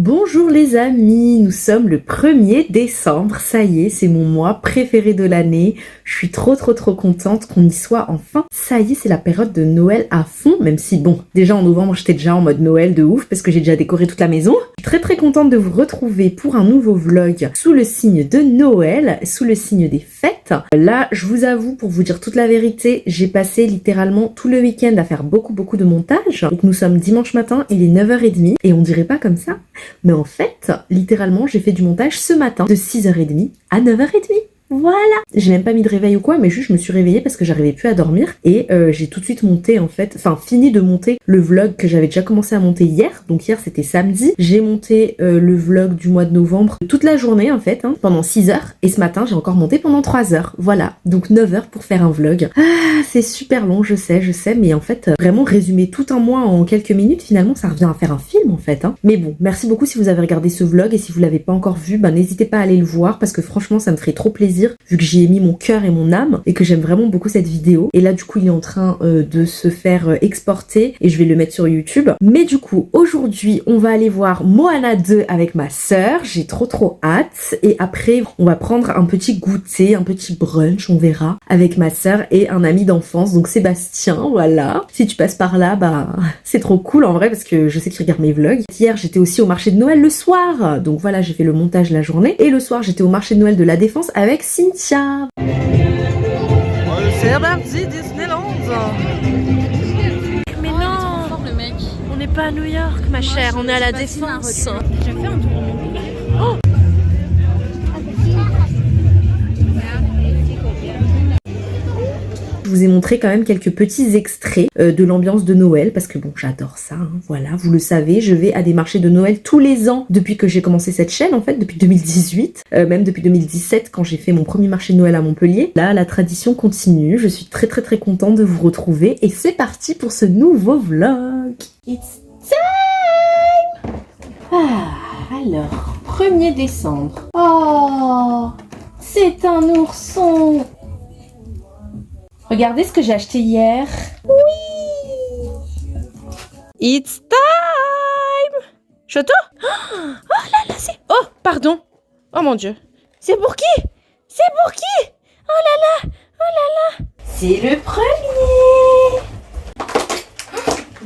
Bonjour les amis, nous sommes le 1er décembre, ça y est, c'est mon mois préféré de l'année, je suis trop contente qu'on y soit enfin. Ça y est, c'est la période de Noël à fond, même si bon, déjà en novembre j'étais déjà en mode Noël de ouf parce que j'ai déjà décoré toute la maison. Je suis très contente de vous retrouver pour un nouveau vlog sous le signe de Noël, sous le signe des fêtes. Là, je vous avoue, pour vous dire toute la vérité, j'ai passé littéralement tout le week-end à faire beaucoup de montage. Donc nous sommes dimanche matin, il est 9h30 et on dirait pas comme ça. Mais en fait, littéralement, j'ai fait du montage ce matin de 6h30 à 9h30. Voilà. J'ai même pas mis de réveil ou quoi, mais juste je me suis réveillée parce que j'arrivais plus à dormir et j'ai tout de suite monté fini de monter le vlog que j'avais déjà commencé à monter hier. Donc hier c'était samedi. J'ai monté le vlog du mois de novembre toute la journée en fait, pendant 6 heures. Et ce matin j'ai encore monté pendant 3 heures. Voilà. Donc 9 heures pour faire un vlog. Ah, c'est super long, je sais, mais en fait, vraiment résumer tout un mois en quelques minutes, finalement ça revient à faire un film en fait. Mais bon, merci beaucoup si vous avez regardé ce vlog et si vous l'avez pas encore vu, n'hésitez pas à aller le voir parce que franchement ça me ferait trop plaisir vu que j'y ai mis mon cœur et mon âme et que j'aime vraiment beaucoup cette vidéo. Et là du coup il est en train de se faire exporter et je vais le mettre sur YouTube. Mais du coup aujourd'hui on va aller voir Moana 2 avec ma sœur, j'ai trop hâte. Et après on va prendre un petit goûter, un petit brunch, on verra, avec ma sœur et un ami d'enfance, donc Sébastien, voilà. Si tu passes par là, c'est trop cool en vrai parce que je sais qu'il regarde mes vlogs. Hier j'étais aussi au marché de Noël le soir, donc voilà, j'ai fait le montage la journée. Et le soir j'étais au marché de Noël de la Défense avec Cynthia. C'est reparti, Disneyland. Mais non, on n'est pas à New York, ma chère, on est à la Défense. J'ai fait un tour. Oh, je vous ai montré quand même quelques petits extraits de l'ambiance de Noël parce que bon, j'adore ça, voilà, vous le savez, je vais à des marchés de Noël tous les ans depuis que j'ai commencé cette chaîne en fait, depuis 2018, même depuis 2017 quand j'ai fait mon premier marché de Noël à Montpellier. Là, la tradition continue, je suis très contente de vous retrouver et c'est parti pour ce nouveau vlog. It's time! Alors, 1er décembre. Oh, c'est un ourson! Regardez ce que j'ai acheté hier. Oui! It's time. Choto? Oh là là, c'est... Oh, pardon. Oh mon Dieu. C'est pour qui? C'est pour qui? Oh là là. C'est le 1er.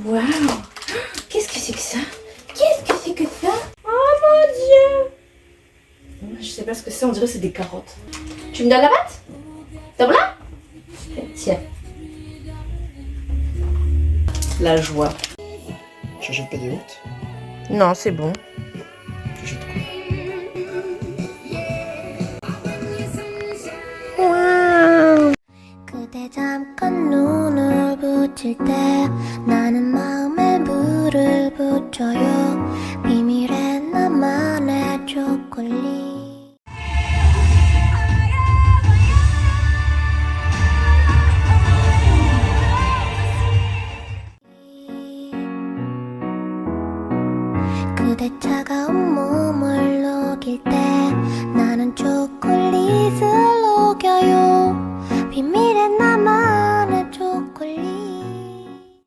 Waouh. Qu'est-ce que c'est que ça? Oh mon Dieu. Je sais pas ce que c'est, on dirait que c'est des carottes. Tu me donnes la batte? T'as là? Tiens. La joie. J'achète pas des yaourts. Non, c'est bon. J'achète Wow. 그대 잠깐 눈을 붙일 때 나는 마음에 물을 붙여요 비밀의 나만의 초콜릿 그대 차가운 몸을 녹일 때 나는 초콜릿을 녹여요 비밀의 나만의 초콜릿.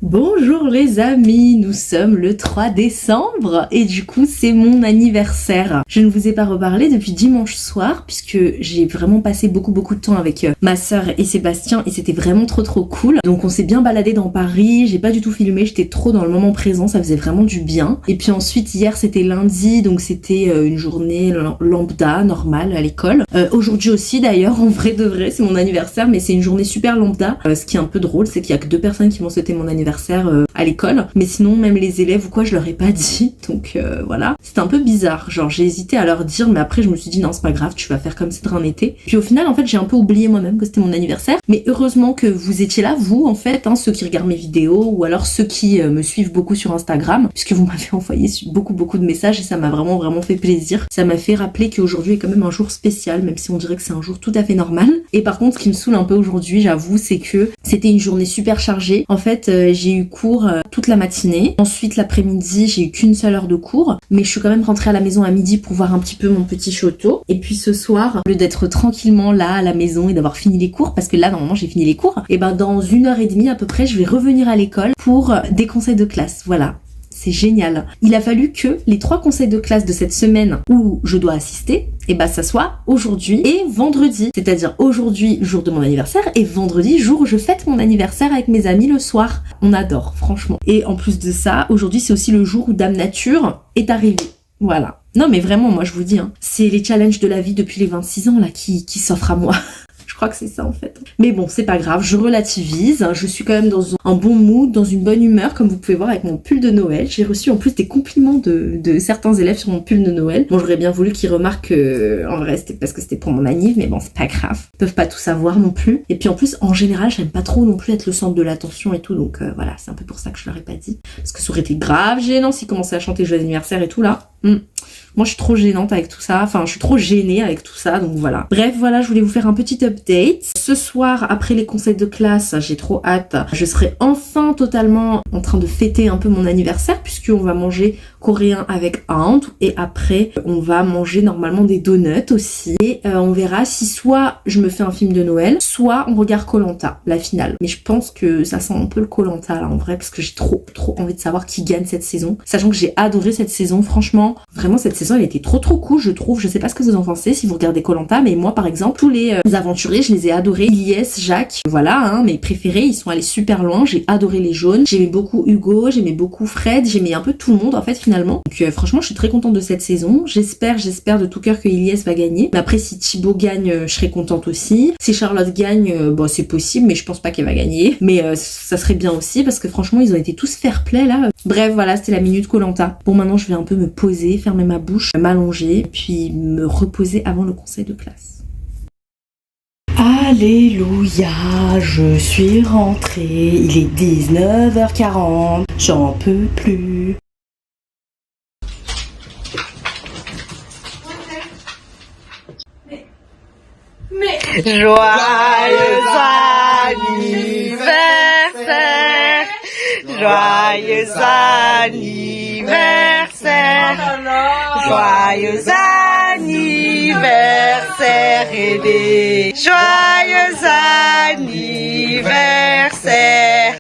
Bonjour les amis, nous sommes le 3 décembre et du coup c'est mon anniversaire. Je ne vous ai pas reparlé depuis dimanche soir puisque j'ai vraiment passé beaucoup de temps avec ma sœur et Sébastien et c'était vraiment trop cool. Donc on s'est bien baladé dans Paris, j'ai pas du tout filmé, j'étais trop dans le moment présent, ça faisait vraiment du bien. Et puis ensuite hier c'était lundi, donc c'était une journée lambda, normale à l'école. Aujourd'hui aussi d'ailleurs, en vrai de vrai, c'est mon anniversaire mais c'est une journée super lambda. Ce qui est un peu drôle, c'est qu'il y a que 2 personnes qui vont souhaiter mon anniversaire à l'école, mais sinon même les élèves ou quoi je leur ai pas dit, donc voilà, c'était un peu bizarre, genre j'ai hésité à leur dire mais après je me suis dit non c'est pas grave, tu vas faire comme c'est un été. Puis au final en fait j'ai un peu oublié moi-même que c'était mon anniversaire, mais heureusement que vous étiez là vous en fait, ceux qui regardent mes vidéos ou alors ceux qui me suivent beaucoup sur Instagram, puisque vous m'avez envoyé beaucoup de messages et ça m'a vraiment fait plaisir. Ça m'a fait rappeler qu'aujourd'hui est quand même un jour spécial, même si on dirait que c'est un jour tout à fait normal. Et par contre ce qui me saoule un peu aujourd'hui, j'avoue, c'est que c'était une journée super chargée. En fait j'ai eu cours toute la matinée. Ensuite l'après-midi j'ai eu qu'une seule heure de cours, mais je suis quand même rentrée à la maison à midi pour voir un petit peu mon petit Choto. Et puis ce soir, au lieu d'être tranquillement là à la maison et d'avoir fini les cours, parce que là normalement j'ai fini les cours, et dans 1h30 à peu près je vais revenir à l'école pour des conseils de classe. Voilà. c'est génial. Il a fallu que les 3 conseils de classe de cette semaine où je dois assister, et bah ça soit aujourd'hui et vendredi. C'est-à-dire aujourd'hui, jour de mon anniversaire, et vendredi, jour où je fête mon anniversaire avec mes amis le soir. On adore, franchement. Et en plus de ça, aujourd'hui c'est aussi le jour où Dame Nature est arrivée. Voilà. Non mais vraiment, moi je vous dis, hein, c'est les challenges de la vie depuis les 26 ans là qui s'offrent à moi. Je crois que c'est ça en fait. Mais bon, c'est pas grave, je relativise. Je suis quand même dans un bon mood, dans une bonne humeur, comme vous pouvez voir avec mon pull de Noël. J'ai reçu en plus des compliments de certains élèves sur mon pull de Noël. Bon, j'aurais bien voulu qu'ils remarquent que, en vrai, c'était parce que c'était pour mon anniv, mais bon, c'est pas grave. Ils peuvent pas tout savoir non plus. Et puis en plus, en général, j'aime pas trop non plus être le centre de l'attention et tout, donc voilà, c'est un peu pour ça que je leur ai pas dit. Parce que ça aurait été grave gênant s'ils commençaient à chanter joyeux anniversaire et tout là. Moi, je suis trop gênante avec tout ça. Enfin, je suis trop gênée avec tout ça, donc voilà. Bref, voilà, je voulais vous faire un petit update. Ce soir, après les conseils de classe, j'ai trop hâte. Je serai enfin totalement en train de fêter un peu mon anniversaire, puisqu'on va manger coréen avec Aunt. Et après, on va manger normalement des donuts aussi. Et on verra si soit je me fais un film de Noël, soit on regarde Koh-Lanta, la finale. Mais je pense que ça sent un peu le Koh-Lanta là, en vrai, parce que j'ai trop envie de savoir qui gagne cette saison. Sachant que j'ai adoré cette saison, franchement. Vraiment, cette saison, elle était trop cool, je trouve. Je sais pas ce que vous en pensez si vous regardez Koh-Lanta, mais moi, par exemple, tous les aventuriers, je les ai adorés. Ilyes, Jacques, voilà, hein, mes préférés, ils sont allés super loin. J'ai adoré les jaunes. J'aimais beaucoup Hugo, j'aimais beaucoup Fred, j'aimais un peu tout le monde, en fait, finalement. Donc, franchement, je suis très contente de cette saison. J'espère de tout cœur que Ilyes va gagner. Mais après, si Thibaut gagne, je serai contente aussi. Si Charlotte gagne, bon, c'est possible, mais je pense pas qu'elle va gagner. Mais ça serait bien aussi, parce que franchement, ils ont été tous fair play, là. Bref, voilà, c'était la minute Koh-Lanta. Bon, maintenant, je vais un peu me poser, fermer ma bouche, m'allonger, puis me reposer avant le conseil de classe. Alléluia, je suis rentrée, il est 19h40, j'en peux plus. Joyeux anniversaire, joyeux anniversaire, joyeux anniversaire Aidé, joyeux anniversaire.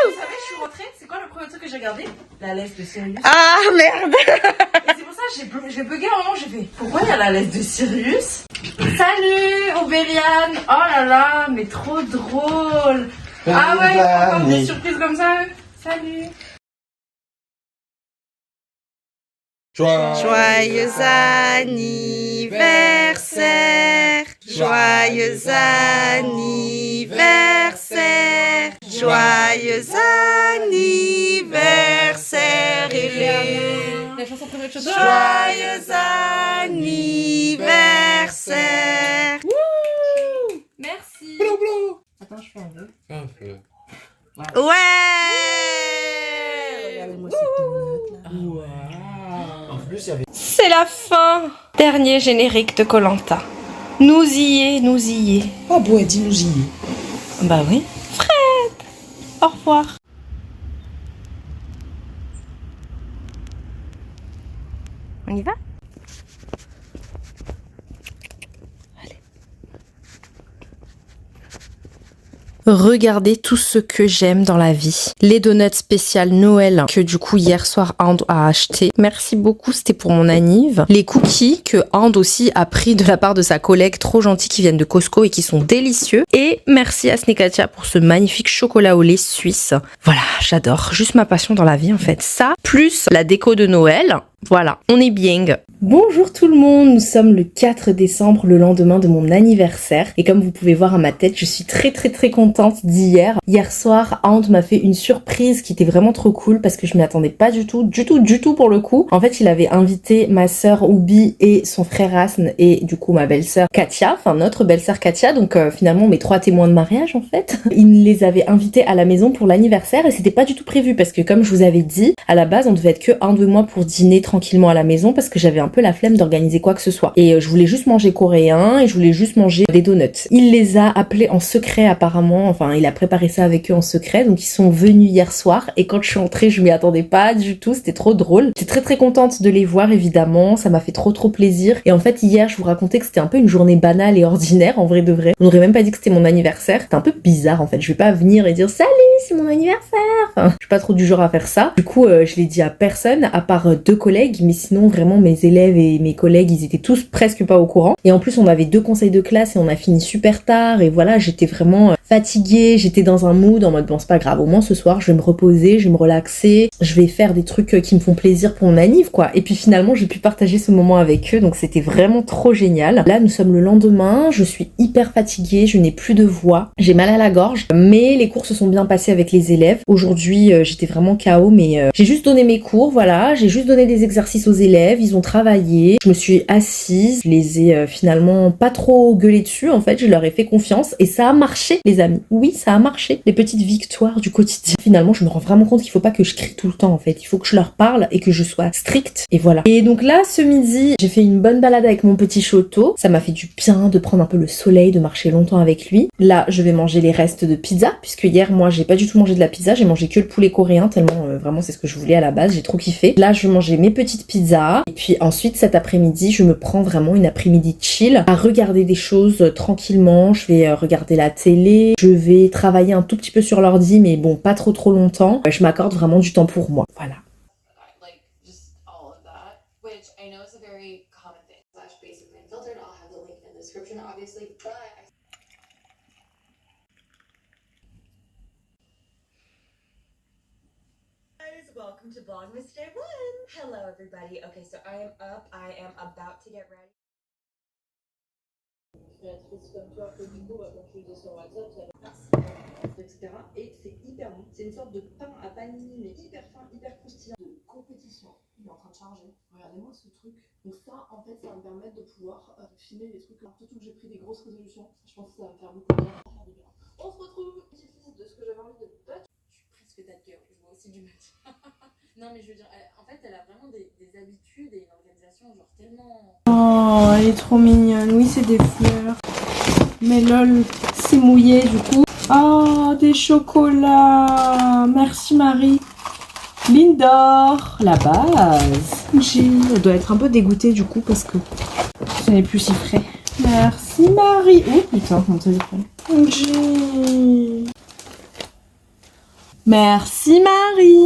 Vous savez, je suis rentrée, c'est quoi le premier truc que j'ai regardé? La laisse de Sirius. Ah merde. Et c'est pour ça que j'ai bugué à un moment, j'ai fait pourquoi il y a la laisse de Sirius? Salut Obériane. Oh là là, mais trop drôle. Ah ouais, ils font encore des surprises comme ça eux. Salut. Joyeux anniversaire, joyeux anniversaire, joyeux anniversaire Hélène. La chanson préférée de Choto. Joyeux anniversaire. Wouh. Merci. Attends, je fais un vœu. Ouais. Regardez-moi cette donut là. Wow. En plus, il y avait. C'est la fin. Dernier générique de Koh-Lanta. Nous y est. Ah bon, dis-nous y. Bah oui. Fred. Au revoir. On y va? Regardez tout ce que j'aime dans la vie. Les donuts spéciales Noël que du coup hier soir And a acheté. Merci beaucoup, c'était pour mon anniv. Les cookies que And aussi a pris de la part de sa collègue trop gentille qui viennent de Costco et qui sont délicieux. Et merci à Snekatia pour ce magnifique chocolat au lait suisse. Voilà, j'adore. Juste ma passion dans la vie en fait. Ça, plus la déco de Noël. Voilà, on est bien. Bonjour tout le monde, nous sommes le 4 décembre, le lendemain de mon anniversaire. Et comme vous pouvez voir à ma tête, je suis très contente d'hier. Hier soir, Aunt m'a fait une surprise qui était vraiment trop cool parce que je m'y attendais pas du tout pour le coup. En fait, il avait invité ma sœur Oubi et son frère Asne et du coup ma belle-sœur Katia, enfin notre belle-sœur Katia, donc finalement mes 3 témoins de mariage en fait. Il les avait invités à la maison pour l'anniversaire et c'était pas du tout prévu parce que comme je vous avais dit, à la base on devait être que un de moi pour dîner tranquillement à la maison parce que j'avais un peu la flemme d'organiser quoi que ce soit. Et je voulais juste manger coréen et je voulais juste manger des donuts. Il les a appelés en secret apparemment, enfin il a préparé ça avec eux en secret, donc ils sont venus hier soir et quand je suis entrée je m'y attendais pas du tout, c'était trop drôle. J'étais très contente de les voir évidemment, ça m'a fait trop plaisir. Et en fait hier je vous racontais que c'était un peu une journée banale et ordinaire en vrai de vrai. On n'aurait même pas dit que c'était mon anniversaire, c'était un peu bizarre en fait, je vais pas venir et dire salut c'est mon anniversaire. Enfin, je suis pas trop du genre à faire ça. Du coup, je l'ai dit à personne, à part 2 collègues, mais sinon, vraiment, mes élèves et mes collègues, ils étaient tous presque pas au courant. Et en plus, on avait 2 conseils de classe et on a fini super tard. Et voilà, j'étais vraiment fatiguée, j'étais dans un mood en mode, bon, c'est pas grave, au moins ce soir, je vais me reposer, je vais me relaxer, je vais faire des trucs qui me font plaisir pour mon anniv, quoi. Et puis finalement, j'ai pu partager ce moment avec eux, donc c'était vraiment trop génial. Là, nous sommes le lendemain, je suis hyper fatiguée, je n'ai plus de voix, j'ai mal à la gorge, mais les cours se sont bien passés avec les élèves. Aujourd'hui, j'étais vraiment KO, mais j'ai juste donné mes cours, voilà, j'ai juste donné des exercices aux élèves, ils ont travaillé, je me suis assise, je les ai finalement pas trop gueulé dessus, en fait, je leur ai fait confiance, et ça a marché, les amis. Oui, ça a marché, les petites victoires du quotidien. Finalement, je me rends vraiment compte qu'il faut pas que je crie tout le temps, en fait, il faut que je leur parle et que je sois stricte, et voilà. Et donc là, ce midi, j'ai fait une bonne balade avec mon petit Choto, ça m'a fait du bien de prendre un peu le soleil, de marcher longtemps avec lui. Là, je vais manger les restes de pizza, puisque hier, moi, j'ai pas du tout mangé de la pizza, j'ai mangé que le poulet coréen, tellement vraiment c'est ce que je voulais à la base, j'ai trop kiffé. Là, je vais manger mes petites pizzas, et puis ensuite, cet après-midi, je me prends vraiment une après-midi chill, à regarder des choses tranquillement, je vais regarder la télé, je vais travailler un tout petit peu sur l'ordi, mais bon, pas trop longtemps. Je m'accorde vraiment du temps pour moi, voilà. Like just all of that, which I know is a very common thing. Slash basic man filtered. I'll have the link in the description, obviously. But guys, welcome to Vlogmas Day 1. Hello everybody. Okay, so I am up. I am about to get ready. Comme toi, que du coup, quand tu faisais sur WhatsApp, ça etc. Et c'est hyper bon. C'est une sorte de pain à panini, mais hyper fin, hyper croustillant. De compétition. Il est en train de charger. Regardez-moi ce truc. Donc ça, en fait, ça va me permettre de pouvoir filmer les trucs. Alors, surtout que j'ai pris des grosses résolutions. Je pense que ça va me faire beaucoup de bien. On se retrouve. Petite liste de ce que j'avais envie de battre. Je suis presque that girl. Je vois aussi du match. Non, mais je veux dire, en fait, elle a vraiment des habitudes et une organisation genre tellement... Oh, elle est trop mignonne. Oui, c'est des fleurs. Mais lol, c'est mouillé du coup. Oh, des chocolats. Merci Marie. Lindor, la base. Elle doit être un peu dégoûtée du coup parce que ce n'est plus si frais. Merci Marie. Oh putain, mon téléphone. Merci Marie.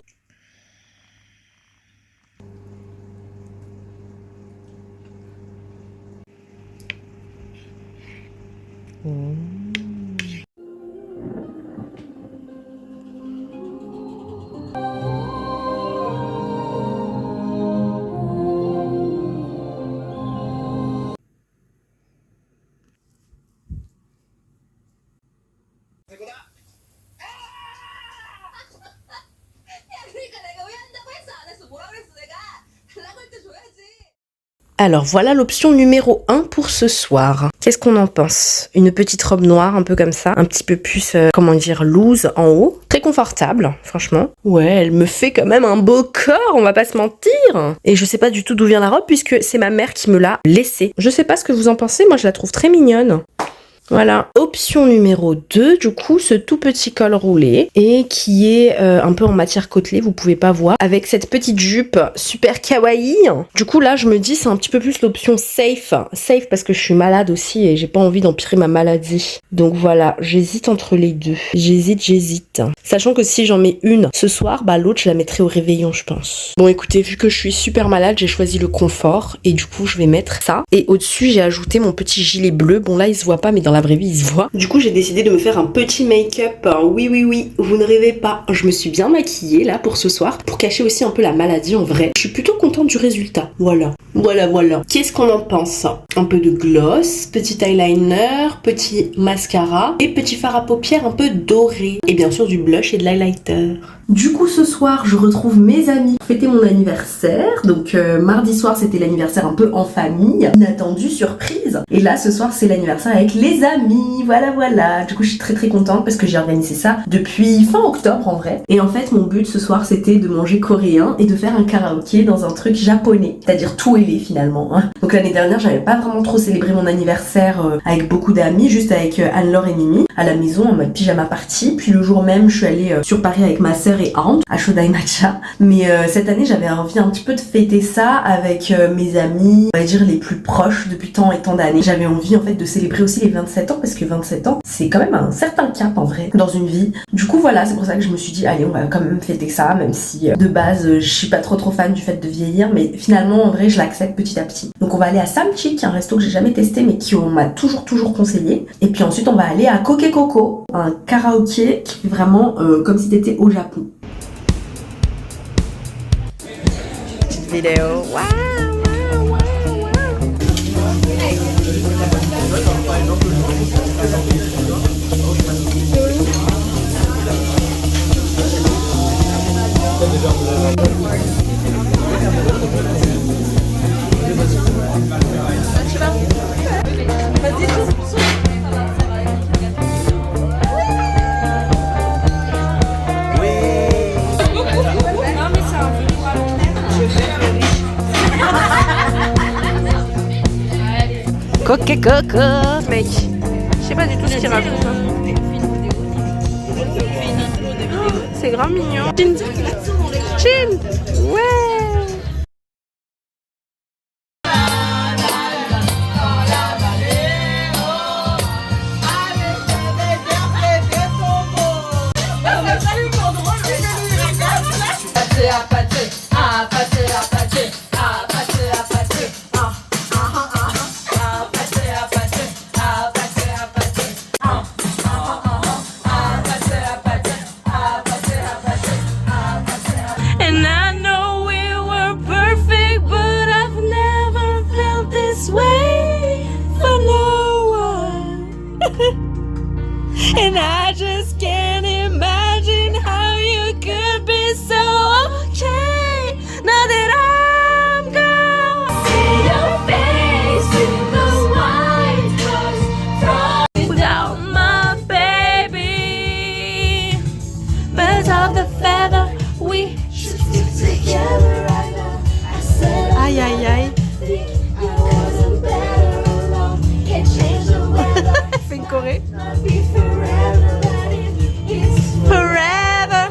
Alors voilà l'option numéro 1 pour ce soir. Qu'est-ce qu'on en pense? Une petite robe noire un peu comme ça, un petit peu plus, comment dire, loose en haut. Très confortable, franchement. Ouais, elle me fait quand même un beau corps, on va pas se mentir. Et je sais pas du tout d'où vient la robe puisque c'est ma mère qui me l'a laissée. Je sais pas ce que vous en pensez, moi je la trouve très mignonne. Voilà, option numéro 2, du coup, ce tout petit col roulé et qui est un peu en matière côtelée, vous pouvez pas voir, avec cette petite jupe super kawaii. Du coup, là, je me dis, c'est un petit peu plus l'option safe. Safe parce que je suis malade aussi et j'ai pas envie d'empirer ma maladie. Donc voilà, j'hésite entre les deux. J'hésite. Sachant que si j'en mets une ce soir, bah l'autre, je la mettrai au réveillon, je pense. Bon, écoutez, vu que je suis super malade, j'ai choisi le confort et du coup, je vais mettre ça. Et au-dessus, j'ai ajouté mon petit gilet bleu. Bon, là, il se voit pas, mais dans la vraie vie il se voit. Du coup j'ai décidé de me faire un petit make-up. Oui, vous ne rêvez pas. Je me suis bien maquillée là pour ce soir, pour cacher aussi un peu la maladie en vrai. Je suis plutôt contente du résultat. Voilà. Qu'est-ce qu'on en pense? Un peu de gloss, petit eyeliner, petit mascara et petit fard à paupières un peu doré. Et bien sûr du blush et de l'highlighter. Du coup ce soir je retrouve mes amis pour fêter mon anniversaire. Donc mardi soir c'était l'anniversaire un peu en famille, inattendu, surprise. Et là ce soir c'est l'anniversaire avec les amis, voilà. Du coup je suis très contente parce que j'ai organisé ça depuis fin octobre en vrai. Et en fait mon but ce soir c'était de manger coréen et de faire un karaoké dans un truc japonais, c'est-à-dire tout élé finalement. Donc l'année dernière j'avais pas vraiment trop célébré mon anniversaire avec beaucoup d'amis, juste avec Anne-Laure et Mimi à la maison en mode pyjama party. Puis le jour même je suis allée sur Paris avec ma sœur sœur et And à Shodai Matcha. Mais cette année, j'avais envie un petit peu de fêter ça avec mes amis, on va dire les plus proches depuis tant et tant d'années. J'avais envie en fait de célébrer aussi les 27 ans parce que 27 ans, c'est quand même un certain cap en vrai dans une vie. Du coup voilà, c'est pour ça que je me suis dit allez, on va quand même fêter ça, même si de base je suis pas trop fan du fait de vieillir, mais finalement en vrai je l'accepte petit à petit. Donc on va aller à Samchi, qui est un resto que j'ai jamais testé mais qui on m'a toujours conseillé. Et puis ensuite on va aller à Koke Koko, un karaoké qui fait vraiment comme si t'étais au Japon. Petite vidéo. Coque coco, mec. Je sais pas du tout ce qu'il raconte. C'est grand mignon. Chin. Chin. Ouais. And I know we were perfect, but I've never felt this way for no one. And I just can't imagine how you could be so okay now that I'm gone. See your face in the white rose without my baby. Birds of the feather, we should stick together right now. I said aïe aïe aïe. I wasn't better alone. Can't change the weather. Fais une choré. Forever,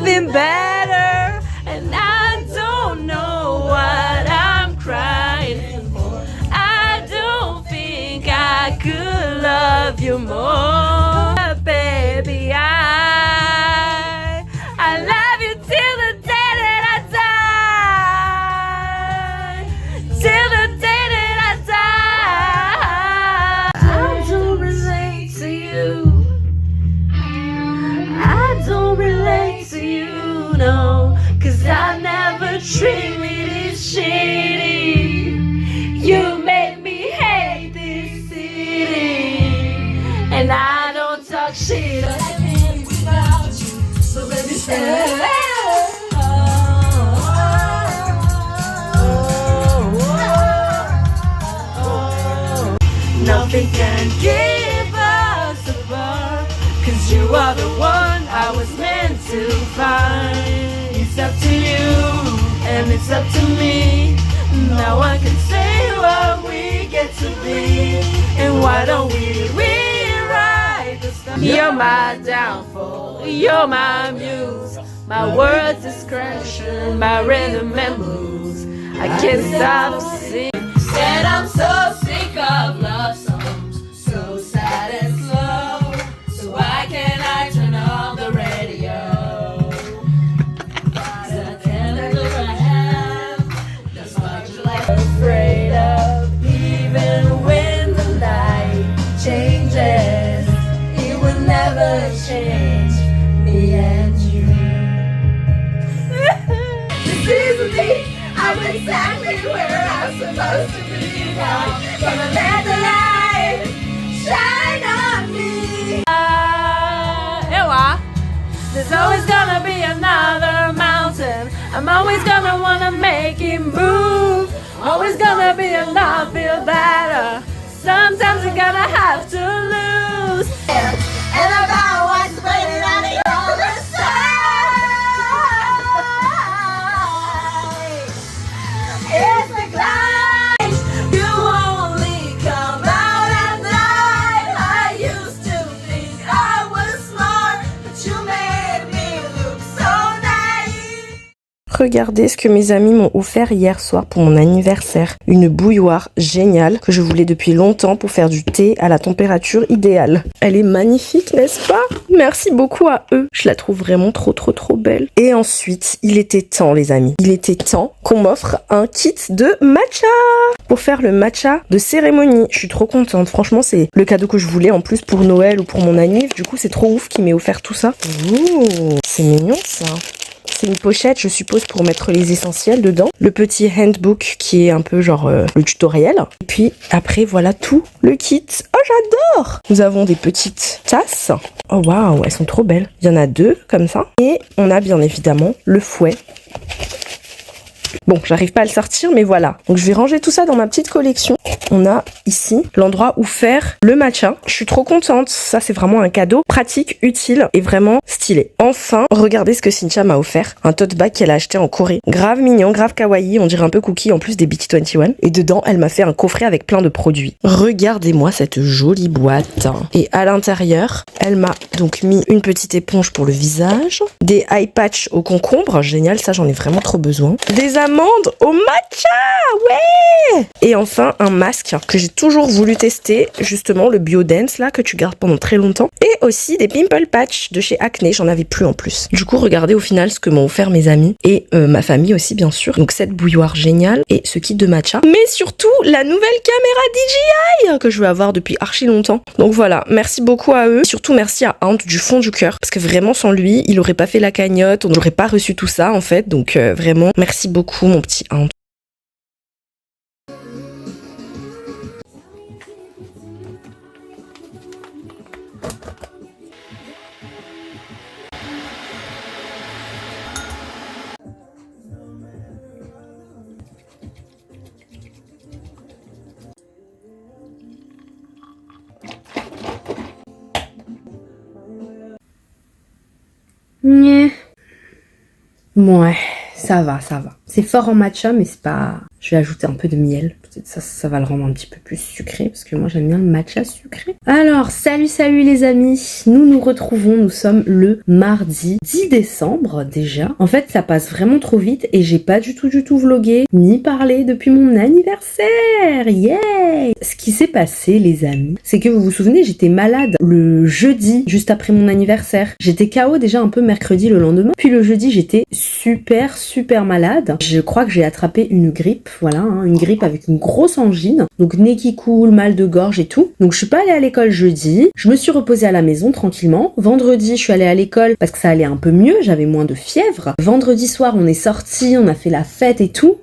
been better, and I don't know what I'm crying for. I don't think I could love you more, baby. I love you till the day that I die, till the day that I die. I don't relate to you. I don't relate to you, no, 'cause I never treated it shitty. You made me hate this city, and I don't talk shit without you, so baby stay. Nothing can keep us apart, 'cause you are the one I was meant to find. It's up to you, and it's up to me. No one can say what we get to be, and why don't we rewrite the story? You're my downfall, you're my muse, my words discretion, my rhythm and blues. I can't stop singing, and I'm so sick of love songs, so sad and slow. So why can't I turn on the radio? The calendar I have, that's what you like. Afraid of, even when the night changes, it will never change me and you. This is me, I'm exactly where I'm supposed to be now. Gonna let the light shine on me. There's always gonna be another mountain. I'm always gonna wanna make it move. Always gonna be enough, feel better. Sometimes you're gonna have to lose. And about what's waiting on the other side. It's the climb. You only come out at night. I used to think I was smart, but you made me Regardez ce que mes amis m'ont offert hier soir pour mon anniversaire. Une bouilloire géniale que je voulais depuis longtemps pour faire du thé à la température idéale. Elle est magnifique, n'est-ce pas? Merci beaucoup à eux. Je la trouve vraiment trop belle. Et ensuite, il était temps les amis. Il était temps qu'on m'offre un kit de matcha pour faire le matcha de cérémonie. Je suis trop contente. Franchement, c'est le cadeau que je voulais en plus pour Noël ou pour mon anniv. Du coup, c'est trop ouf qu'il m'ait offert tout ça. Ouh, c'est mignon ça. C'est une pochette, je suppose, pour mettre les essentiels dedans. Le petit handbook qui est un peu genre le tutoriel. Et puis après, voilà tout le kit. Oh, j'adore! Nous avons des petites tasses. Oh waouh, elles sont trop belles. Il y en a 2 comme ça. Et on a bien évidemment le fouet. Bon, j'arrive pas à le sortir, mais voilà. Donc je vais ranger tout ça dans ma petite collection. On a ici l'endroit où faire le matcha. Je suis trop contente. Ça, c'est vraiment un cadeau pratique, utile et vraiment stylé. Enfin, regardez ce que Cynthia m'a offert. Un tote bag qu'elle a acheté en Corée. Grave mignon, grave kawaii. On dirait un peu cookie en plus des BT21. Et dedans, elle m'a fait un coffret avec plein de produits. Regardez-moi cette jolie boîte. Et à l'intérieur, elle m'a donc mis une petite éponge pour le visage. Des eye patch au concombre. Génial, ça j'en ai vraiment trop besoin. Des amandes au matcha, ouais. Et enfin un masque que j'ai toujours voulu tester, justement le Biodance là que tu gardes pendant très longtemps. Et aussi des pimple patch de chez Acne, j'en avais plus en plus. Du coup regardez au final ce que m'ont offert mes amis et ma famille aussi bien sûr. Donc cette bouilloire géniale et ce kit de matcha, mais surtout la nouvelle caméra DJI que je veux avoir depuis archi longtemps. Donc voilà, merci beaucoup à eux. Surtout merci à Ant du fond du cœur parce que vraiment sans lui il aurait pas fait la cagnotte, on n'aurait pas reçu tout ça en fait. Donc vraiment merci beaucoup mon petit Ant. Ouais, ça va. C'est fort en matcha, mais c'est pas... Je vais ajouter un peu de miel. Peut-être ça va le rendre un petit peu plus sucré, parce que moi j'aime bien le matcha sucré. Alors, salut les amis. Nous nous retrouvons, nous sommes le mardi 10 décembre déjà. En fait, ça passe vraiment trop vite et j'ai pas du tout vlogué, ni parlé depuis mon anniversaire. Yeah! Ce qui s'est passé, les amis, c'est que vous vous souvenez, j'étais malade le jeudi, juste après mon anniversaire. J'étais KO déjà un peu mercredi le lendemain. Puis le jeudi, j'étais super malade. Je crois que j'ai attrapé une grippe, voilà, hein, une grippe avec une grosse angine. Donc nez qui coule, mal de gorge et tout. Donc je suis pas allée à l'école jeudi. Je me suis reposée à la maison tranquillement. Vendredi, je suis allée à l'école parce que ça allait un peu mieux, j'avais moins de fièvre. Vendredi soir, on est sortis, on a fait la fête et tout.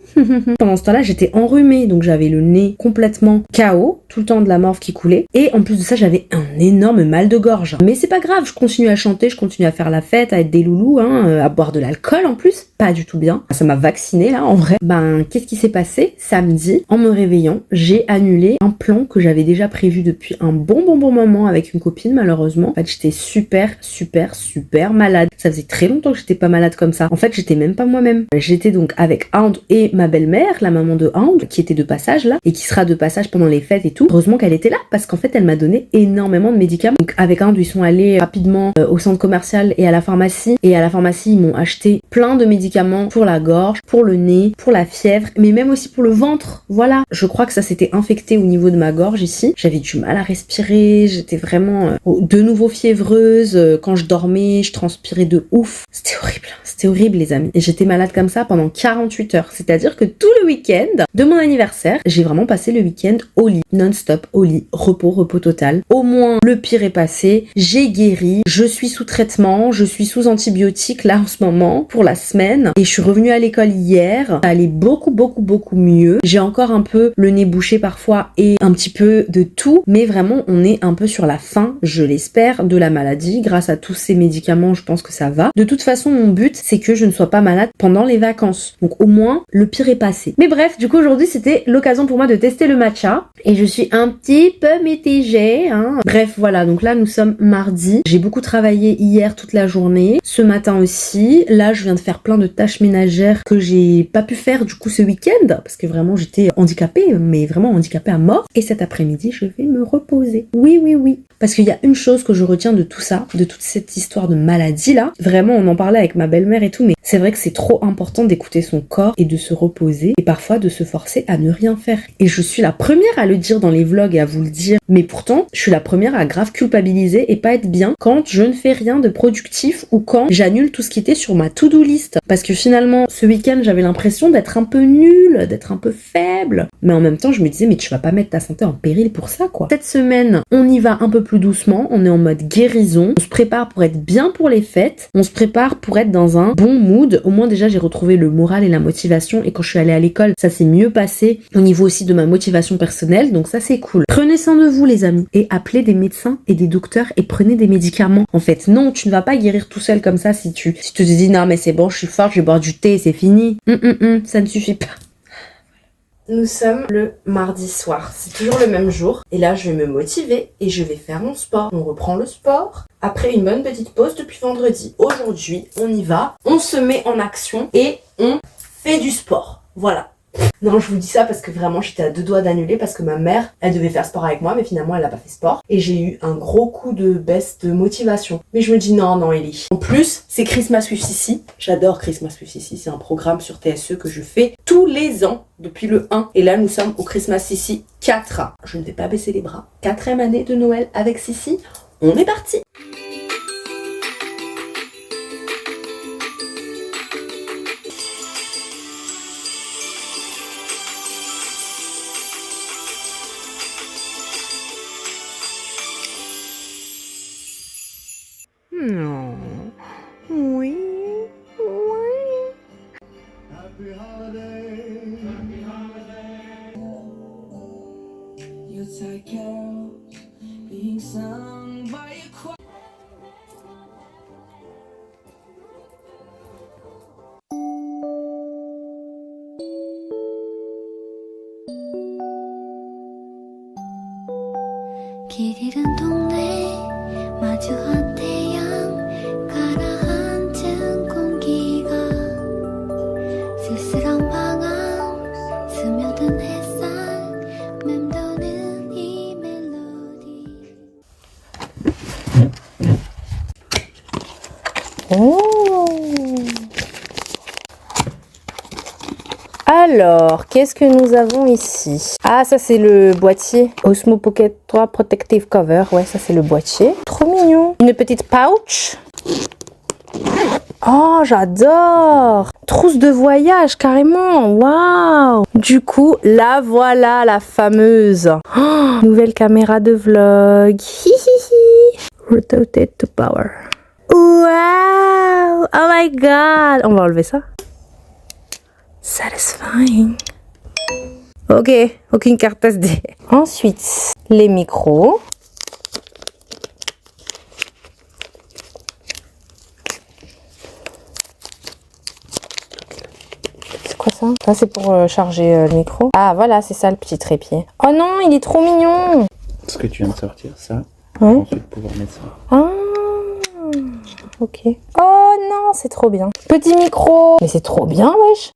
Pendant ce temps-là, j'étais enrhumée, donc j'avais le nez complètement KO, tout le temps de la morve qui coulait. Et en plus de ça, j'avais un énorme mal de gorge. Mais c'est pas grave, je continue à chanter, je continue à faire la fête, à être des loulous, hein, à boire de l'alcool en plus. Pas du tout bien. Ça m'a vaccinée là, en vrai. Ben, qu'est-ce qui s'est passé? Samedi, en me réveillant, j'ai annulé un plan que j'avais déjà prévu depuis un bon moment avec une copine, malheureusement. En fait, j'étais super malade. Ça faisait très longtemps que j'étais pas malade comme ça. En fait, j'étais même pas moi-même. J'étais donc avec Hound et ma belle-mère, la maman de Hound, qui était de passage là, et qui sera de passage pendant les fêtes et tout. Heureusement qu'elle était là, parce qu'en fait, elle m'a donné énormément de médicaments. Donc avec Hound, ils sont allés rapidement au centre commercial et à la pharmacie. Et à la pharmacie, ils m'ont acheté plein de médicaments pour la gorge, pour le nez, pour la fièvre, mais même aussi pour le ventre. Voilà. Je crois que ça s'était infecté au niveau de ma gorge ici. J'avais du mal à respirer, j'étais vraiment de nouveau fiévreuse. Quand je dormais, je transpirais de ouf. C'était horrible les amis. Et j'étais malade comme ça pendant 48 heures. C'est-à-dire que tout le week-end de mon anniversaire, j'ai vraiment passé le week-end au lit, non-stop, au lit, repos total. Au moins, le pire est passé, j'ai guéri, je suis sous traitement, je suis sous antibiotiques là en ce moment, pour la semaine, et je suis revenue à l'école hier, ça allait beaucoup mieux. J'ai encore un peu le nez bouché parfois et un petit peu de tout, mais vraiment on est un peu sur la fin, je l'espère, de la maladie. Grâce à tous ces médicaments, je pense que ça va. De toute façon, mon but, c'est que je ne sois pas malade pendant les vacances. Donc au moins, le pire est passé. Mais bref, du coup aujourd'hui c'était l'occasion pour moi de tester le matcha et je suis un petit peu mitigée, hein. Bref, voilà, donc là nous sommes mardi. J'ai beaucoup travaillé hier toute la journée, ce matin aussi. Là je viens de faire plein de tâches ménagères que j'ai pas pu faire du coup ce week-end parce que vraiment j'étais handicapée, mais vraiment handicapée à mort. Et cet après-midi je vais me reposer. Oui. Parce qu'il y a une chose que je retiens de tout ça, de toute cette histoire de maladie là. Vraiment on en parlait avec ma belle-mère mère et tout, mais c'est vrai que c'est trop important d'écouter son corps et de se reposer et parfois de se forcer à ne rien faire. Et je suis la première à le dire dans les vlogs et à vous le dire, mais pourtant, je suis la première à grave culpabiliser et pas être bien quand je ne fais rien de productif ou quand j'annule tout ce qui était sur ma to-do list. Parce que finalement, ce week-end, j'avais l'impression d'être un peu nulle, d'être un peu faible. Mais en même temps, je me disais, mais tu vas pas mettre ta santé en péril pour ça, quoi. Cette semaine, on y va un peu plus doucement, on est en mode guérison, on se prépare pour être bien pour les fêtes, on se prépare pour être dans un bon mood. Au moins déjà, j'ai retrouvé le moral et la motivation et quand je suis allée à l'école, ça s'est mieux passé au niveau aussi de ma motivation personnelle, donc ça c'est cool. Prenez soin de vous les amis et appelez des médecins et des docteurs et prenez des médicaments. En fait, non, tu ne vas pas guérir tout seul comme ça si tu te dis non mais c'est bon, je suis forte, je vais boire du thé et c'est fini. Ça ne suffit pas. Nous sommes le mardi soir, c'est toujours le même jour et là je vais me motiver et je vais faire mon sport. On reprend le sport après une bonne petite pause depuis vendredi. Aujourd'hui on y va, on se met en action et on fait du sport. Voilà. Non, je vous dis ça parce que vraiment j'étais à 2 doigts d'annuler parce que ma mère, elle devait faire sport avec moi mais finalement elle n'a pas fait sport et j'ai eu un gros coup de baisse de motivation. Mais je me dis non Ellie. En plus, c'est Christmas with Sissi. J'adore Christmas with Sissi, c'est un programme sur TSE que je fais tous les ans depuis le 1 et là nous sommes au Christmas Sissi 4. Je ne vais pas baisser les bras. 4e année de Noël avec Sissi. On est parti. Non. Oui. 길 잃은 동네 마주한 태양 가라앉은 공기가 쓸쓸한 방황 스며든 햇살 맴도는 이 멜로디. Alors, qu'est-ce que nous avons ici? Ah, ça c'est le boîtier Osmo Pocket 3 Protective Cover. Ouais, ça c'est le boîtier. Trop mignon. Une petite pouch. Oh, j'adore. Trousse de voyage, carrément. Waouh. Du coup, là voilà la fameuse nouvelle caméra de vlog. Hihihi. Rotate to power. Wow. Oh my god. On va enlever ça. Satisfying. Ok, aucune carte SD. Ensuite, les micros. C'est quoi ça? Ça c'est pour charger le micro. Ah voilà, c'est ça le petit trépied. Oh non, il est trop mignon. Ce que tu viens de sortir, ça. Ouais. Ensuite pouvoir mettre ça. Ah, ok. Oh non, c'est trop bien. Petit micro. Mais c'est trop bien, wesh.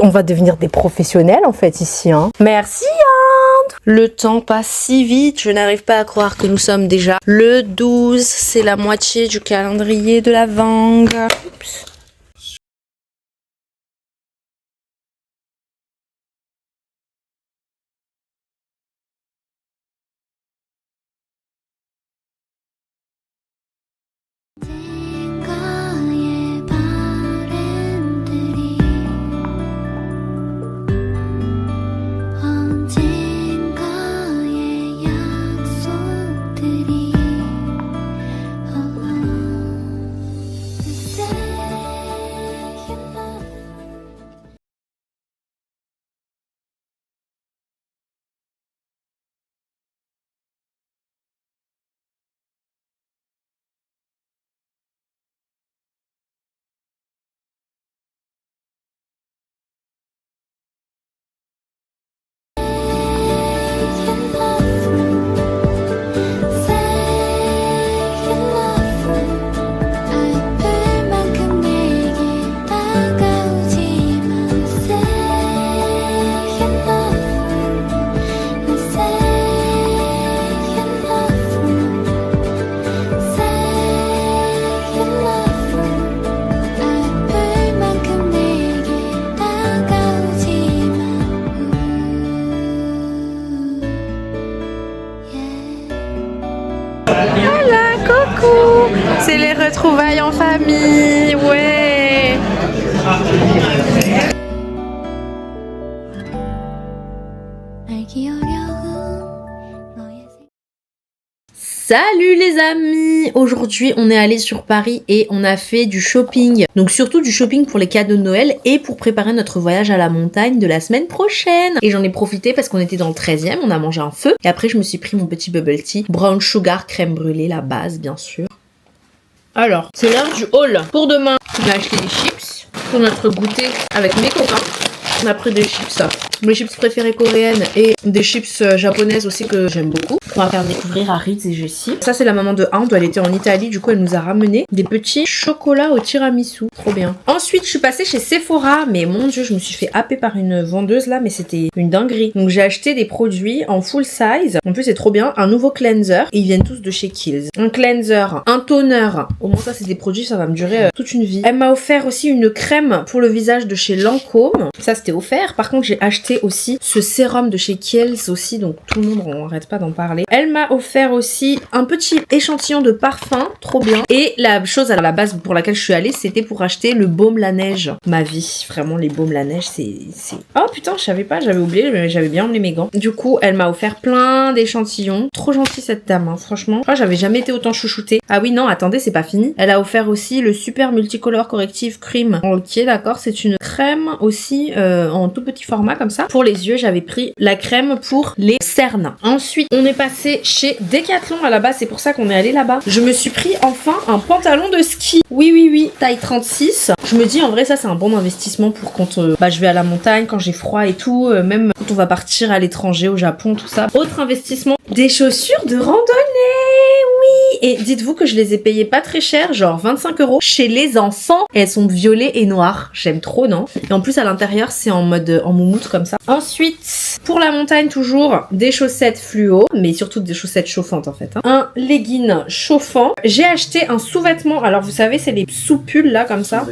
On va devenir des professionnels en fait ici. Hein. Merci Ande. Le temps passe si vite, je n'arrive pas à croire que nous sommes déjà le 12. C'est la moitié du calendrier de l'Avent. Oups. 언젠가의 바램들이 언젠가의 약속들이 The same retrouvailles en famille, ouais. 알기 어려운 너의 생 Salut les amis! Aujourd'hui on est allé sur Paris et on a fait du shopping. Donc surtout du shopping pour les cadeaux de Noël et pour préparer notre voyage à la montagne de la semaine prochaine. Et j'en ai profité parce qu'on était dans le 13e, on a mangé un feu. Et après je me suis pris mon petit bubble tea, brown sugar, crème brûlée, la base bien sûr. Alors, c'est l'heure du haul. Pour demain, on a acheté des chips pour notre goûter avec mes copains. On a pris des chips, mes chips préférées coréennes et des chips japonaises aussi que j'aime beaucoup. On va faire découvrir à Ritz et Jessie. Ça c'est la maman de Inde, elle était en Italie, du coup elle nous a ramené des petits chocolats au tiramisu. Trop bien. Ensuite je suis passée chez Sephora, mais mon dieu je me suis fait happer par une vendeuse là, mais c'était une dinguerie. Donc j'ai acheté des produits en full size. En plus c'est trop bien, un nouveau cleanser. Et ils viennent tous de chez Kiehl's. Un cleanser, un toner. Au moins ça c'est des produits, ça va me durer toute une vie. Elle m'a offert aussi une crème pour le visage de chez Lancôme. Ça c'était offert. Par contre j'ai acheté aussi ce sérum de chez Kiehl's aussi, donc tout le monde on arrête pas d'en parler. Elle m'a offert aussi un petit échantillon de parfum, trop bien. Et la chose à la base pour laquelle je suis allée, c'était pour acheter le baume la neige. Ma vie, vraiment les baumes la neige, c'est... Oh putain, je savais pas, j'avais oublié, mais j'avais bien emmené mes gants. Du coup, elle m'a offert plein d'échantillons. Trop gentille cette dame, hein, franchement. Je crois que j'avais jamais été autant chouchoutée. Ah oui, non, attendez, c'est pas fini. Elle a offert aussi le Super Multicolor Corrective Cream. Ok, d'accord, c'est une crème aussi en tout petit format comme ça. Pour les yeux, j'avais pris la crème pour les cernes. Ensuite, on est passé chez Decathlon à la base, c'est pour ça qu'on est allé là-bas. Je me suis pris enfin un pantalon de ski. Oui, taille 36. Je me dis en vrai ça c'est un bon investissement pour quand je vais à la montagne, quand j'ai froid et tout, même quand on va partir à l'étranger, au Japon, tout ça. Autre investissement, des chaussures de randonnée. Oui. Et dites-vous que je les ai payées pas très cher, genre 25 € chez les enfants. Et elles sont violet et noires. J'aime trop, non? Et en plus à l'intérieur c'est en mode en moumoute comme ça. Ensuite, pour la montagne toujours, des chaussettes fluo, mais surtout des chaussettes chauffantes en fait. Hein. Un legging chauffant. J'ai acheté un sous-vêtement. Alors vous savez, c'est les sous-pulls là comme ça.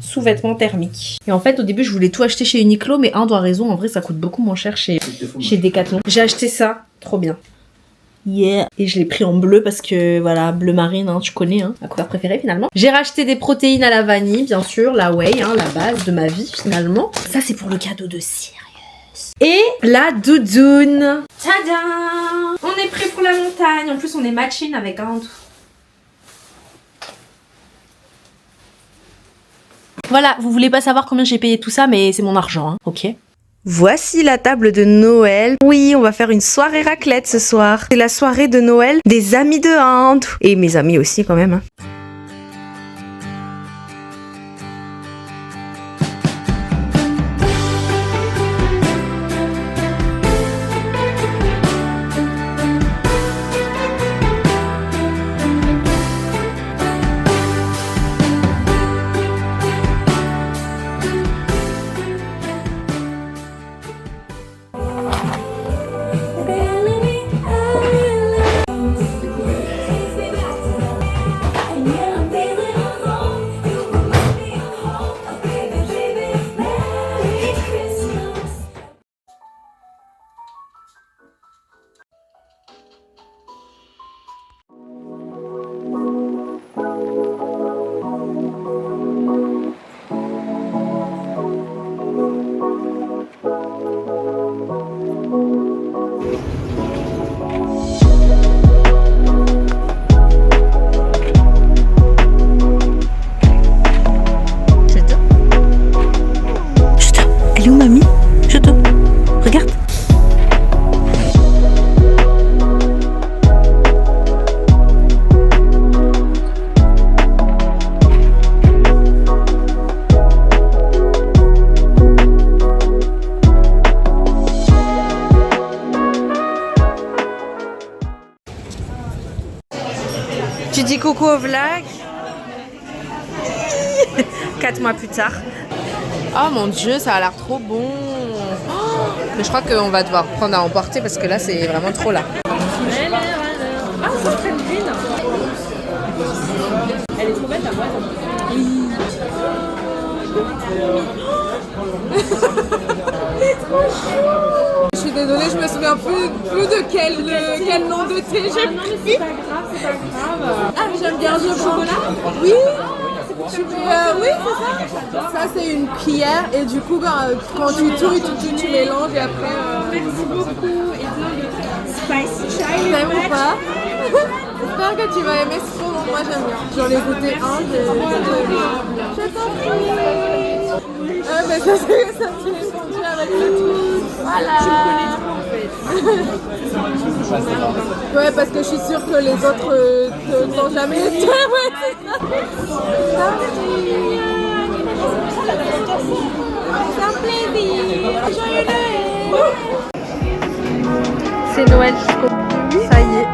Sous-vêtements thermiques. Et en fait, au début, je voulais tout acheter chez Uniqlo, mais Inde a raison. En vrai, ça coûte beaucoup moins cher chez Decathlon. J'ai acheté ça. Trop bien. Yeah. Et je l'ai pris en bleu parce que voilà, bleu marine, hein, tu connais, hein, ma couleur préférée finalement. J'ai racheté des protéines à la vanille, bien sûr, la whey, hein, la base de ma vie finalement. Ça c'est pour le cadeau de Sirius. Et la doudoune. Tada! On est prêt pour la montagne. En plus on est matching avec Inde. Voilà, vous voulez pas savoir combien j'ai payé tout ça, mais c'est mon argent, hein, ok? Voici la table de Noël. Oui, on va faire une soirée raclette ce soir. C'est la soirée de Noël des amis de Inde. Et mes amis aussi quand même. Hein. Elle est où mamie? Je te... Regarde. Tu dis coucou au vlog. 4 mois plus tard. Oh mon dieu, ça a l'air trop bon. Oh, mais je crois qu'on va devoir prendre à emporter parce que là c'est vraiment trop là. Ah, ça serait une. Elle est trop belle ta boîte. Oui. Elle est trop chou. Je suis désolée, je me souviens plus de quel nom de thé j'ai pris. C'est pas grave, c'est pas grave. Ah, j'aime bien le chocolat. Oui. Oui, c'est ça. Ça, c'est une cuillère et du coup, quand tu touilles, tu mélanges et après... Merci beaucoup. Spicy chai. T'aimes ou pas? J'espère que tu vas aimer, c'est trop bon. Moi, j'aime bien. J'en ai goûté un, j'ai bien. Je t'en prie. Mais ça, c'est ça qui est fondu avec le tout. Voilà. Je connais trop, en fait. Ouais, parce que je suis sûre que les autres n'ont jamais été. Ouais, c'est ça. C'est un plaisir. Joyeux Noël. C'est Noël jusqu'au bout. Ça y est.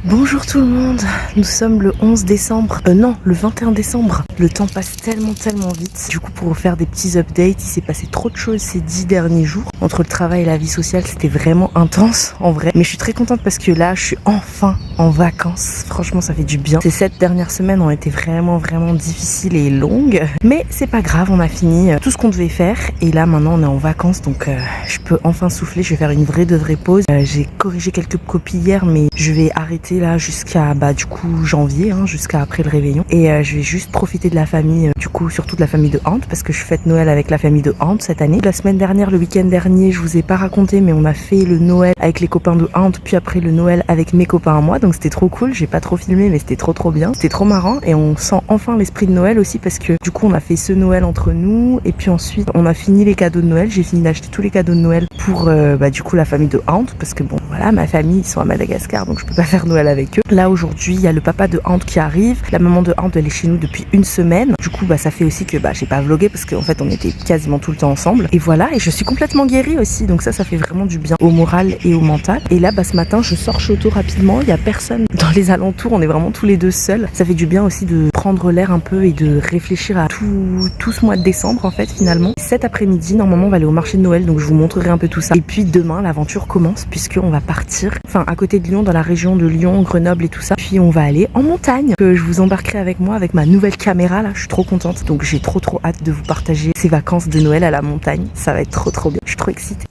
Bonjour tout le monde, nous sommes le 11 décembre, non, le 21 décembre. Le temps passe tellement vite. Du coup, pour vous faire des petits updates, il s'est passé trop de choses ces 10 derniers jours. Entre le travail et la vie sociale, c'était vraiment intense en vrai. Mais je suis très contente parce que là, je suis enfin en vacances. Franchement, ça fait du bien. Ces 7 dernières semaines ont été vraiment difficiles et longues. Mais c'est pas grave, on a fini tout ce qu'on devait faire. Et là, maintenant, on est en vacances, donc je peux enfin souffler. Je vais faire une vraie pause. J'ai corrigé quelques copies hier, mais je vais arrêter là jusqu'à du coup janvier, jusqu'à après le réveillon, et je vais juste profiter de la famille, du coup surtout de la famille de Ante, parce que je fête Noël avec la famille de Ante cette année. La semaine dernière, le week-end dernier, je vous ai pas raconté, mais on a fait le Noël avec les copains de Ante, puis après le Noël avec mes copains à moi, donc c'était trop cool. J'ai pas trop filmé, mais c'était trop bien, c'était trop marrant, et on sent enfin l'esprit de Noël aussi, parce que du coup on a fait ce Noël entre nous, et puis ensuite on a fini les cadeaux de Noël. J'ai fini d'acheter tous les cadeaux de Noël pour du coup la famille de Ante, parce que bon voilà, ma famille ils sont à Madagascar, donc je peux pas faire Noël avec eux. Là aujourd'hui, il y a le papa de Ante qui arrive. La maman de Ante, elle est chez nous depuis une semaine. Du coup, ça fait aussi que j'ai pas vlogué parce qu'en fait, on était quasiment tout le temps ensemble. Et voilà, et je suis complètement guérie aussi. Donc ça fait vraiment du bien au moral et au mental. Et là, ce matin, je sors Choto rapidement. Il y a personne dans les alentours. On est vraiment tous les deux seuls. Ça fait du bien aussi de prendre l'air un peu et de réfléchir à tout ce mois de décembre en fait finalement. Cet après-midi, normalement, on va aller au marché de Noël. Donc je vous montrerai un peu tout ça. Et puis demain, l'aventure commence puisqu'on va partir, à côté de Lyon, dans la région de Lyon, Grenoble et tout ça. Puis on va aller en montagne, que je vous embarquerai avec moi avec ma nouvelle caméra là. Je suis trop contente, donc j'ai trop hâte de vous partager ces vacances de Noël à la montagne. Ça va être trop bien, je suis trop excitée.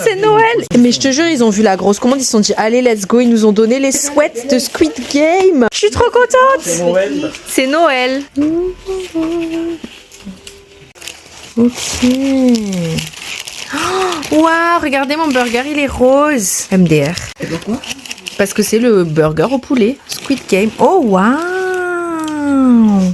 C'est Noël. Mais je te jure, ils ont vu la grosse commande, ils se sont dit allez let's go, ils nous ont donné les sweats de Squid Game. Je suis trop contente. C'est Noël. Ok. Waouh, regardez mon burger, il est rose. MDR. Et pourquoi? Parce que c'est le burger au poulet Squid Game. Oh waouh.